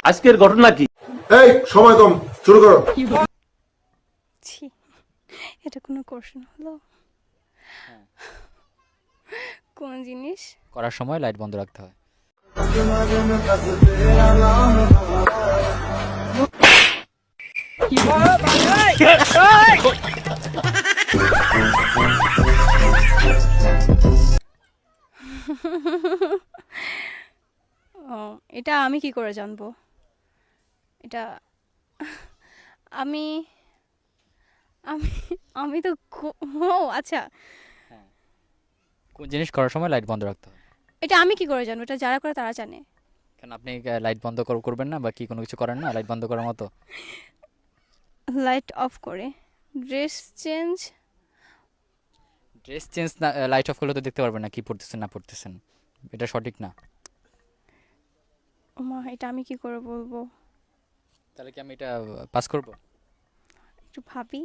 আজকের ঘটনা কি? এই সময় কম, শুরু করো। ছি, এটা কোনো কোশ্চেন হলো? কোন জিনিস? করার সময় লাইট বন্ধ রাখতে হয়। ও, এটা আমি কি করে জানবো? এটা আমি আমি আমি তো ও আচ্ছা, কোন জিনিস করার সময় লাইট বন্ধ রাখতে হয়? এটা আমি কি করে জানবো? এটা যারা করে তারা জানে। কেন আপনি লাইট বন্ধ করবেন না বা কি কোনো কিছু করেন না লাইট বন্ধ করার মতো? লাইট অফ করে ড্রেস চেঞ্জ। ড্রেস চেঞ্জ না, লাইট অফ করলে তো দেখতে পারবেন না কি পড়তেছেন না পড়তেছেন। এটা সঠিক না। মা, এটা আমি কি করে বলবো? তাহলে কি আমি এটা পাস করব? একটু ভাবি।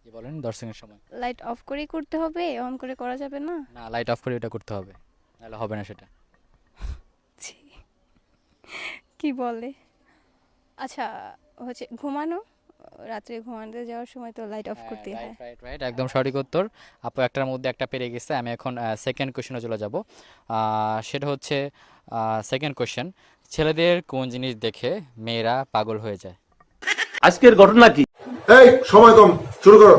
কি বলেন? 10 সেকেন্ড সময়। লাইট অফ করেই করতে হবে, অন করে করা যাবে না? না, লাইট অফ করে এটা করতে হবে, নাহলে হবে না সেটা। ছি, কি বলে? আচ্ছা, হচ্ছে ঘুমানো। রাত্রে ঘুমাতে যাওয়ার সময় তো লাইট অফ করতে হয়। রাইট রাইট রাইট, একদম সঠিক উত্তর। আপু একটার মধ্যে একটা পেরে গেছে। আমি এখন সেকেন্ড কোশ্চেনে চলে যাব। সেটা হচ্ছে সেকেন্ড কোশ্চেন, ছেলেদের কোন জিনিস দেখে মেয়েরা পাগল হয়ে যায়? আজকের ঘটনা কি? এই সময় কম, শুরু করো।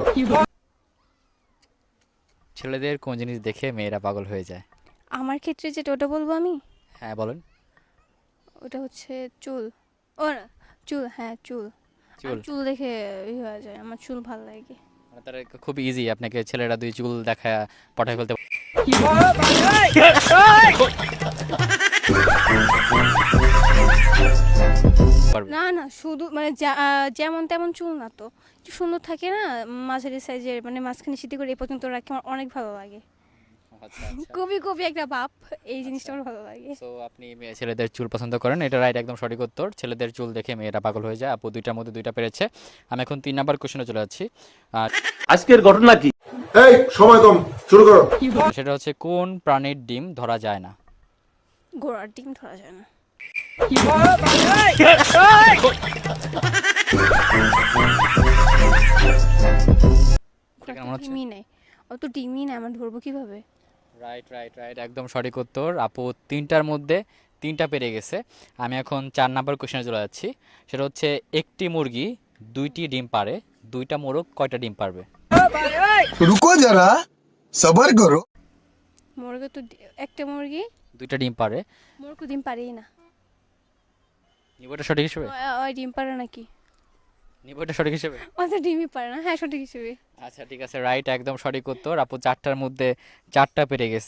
ছেলেদের কোন জিনিস দেখে মেয়েরা পাগল হয়ে যায়? আমার ক্ষেত্রে যেটা, ওটা বলবো আমি। হ্যাঁ বলেন। ওটা হচ্ছে চুল। ও না, চুল, হ্যাঁ চুল। চুল? চুল দেখে হয়ে যায়, আমার চুল ভালো লাগে। মানে তার খুব ইজি, আপনাকে ছেলেরা দুই চুল দেখা পটায় ফেলতে পারবে। না না, শুধু মানে যেমন তেমন চুল না তো, একটু সুন্দর থাকে না, মাঝারি সাইজের, মানে মাঝখানে সিদ্ধি করে এই পর্যন্ত রাখে, আমার অনেক ভালো লাগে। আচ্ছা আচ্ছা। কবি কবি একটা বাপ, এই জিনিসটা আমার ভালো লাগে। সো আপনি ছেলেদের চুল পছন্দ করেন, এটা রাইট, একদম সঠিক উত্তর। ছেলেদের চুল দেখে মেয়েরা পাগল হয়ে যায়। আপু দুইটার মধ্যে দুইটা পেরেছে। আমি এখন 3 নাম্বার কোশ্চেনে চলে যাচ্ছি। আজকের ঘটনা কি? এই সময় কম, শুরু করো। সেটা হচ্ছে কোন প্রাণীর ডিম ধরা যায় না? ঘোড়ার ডিম ধরা যায় না। এটা কেন মনে হচ্ছে? ডিমই নেই, অত ডিমই নেই, আমার ধরবো কিভাবে? রাইট রাইট রাইট, একদম সঠিক উত্তর। আপু তিনটার মধ্যে তিনটা পেরে গেছে। আমি এখন 4 নাম্বার কোশ্চেনে চলে যাচ্ছি। সেটা হচ্ছে একটি মুরগি দুইটি ডিম পারে, দুইটা মোরগ কয়টা ডিম পারবে? रुको जरा सबर करो। মুরগি তো একটা মুরগি, দুইটা ডিম পারে। মুরগি ডিম পারেই না। নিব এটা সঠিক হিসেবে? ওই ডিম পারে নাকি? নিব এটা সঠিক হিসেবে? অত ডিমই পারে না, হ্যাঁ সঠিক হিসেবে। আচ্ছা ঠিক আছে, রাইট, একদম সঠিক উত্তর। আপু 4টার মধ্যে 4টা পেরে গেছে।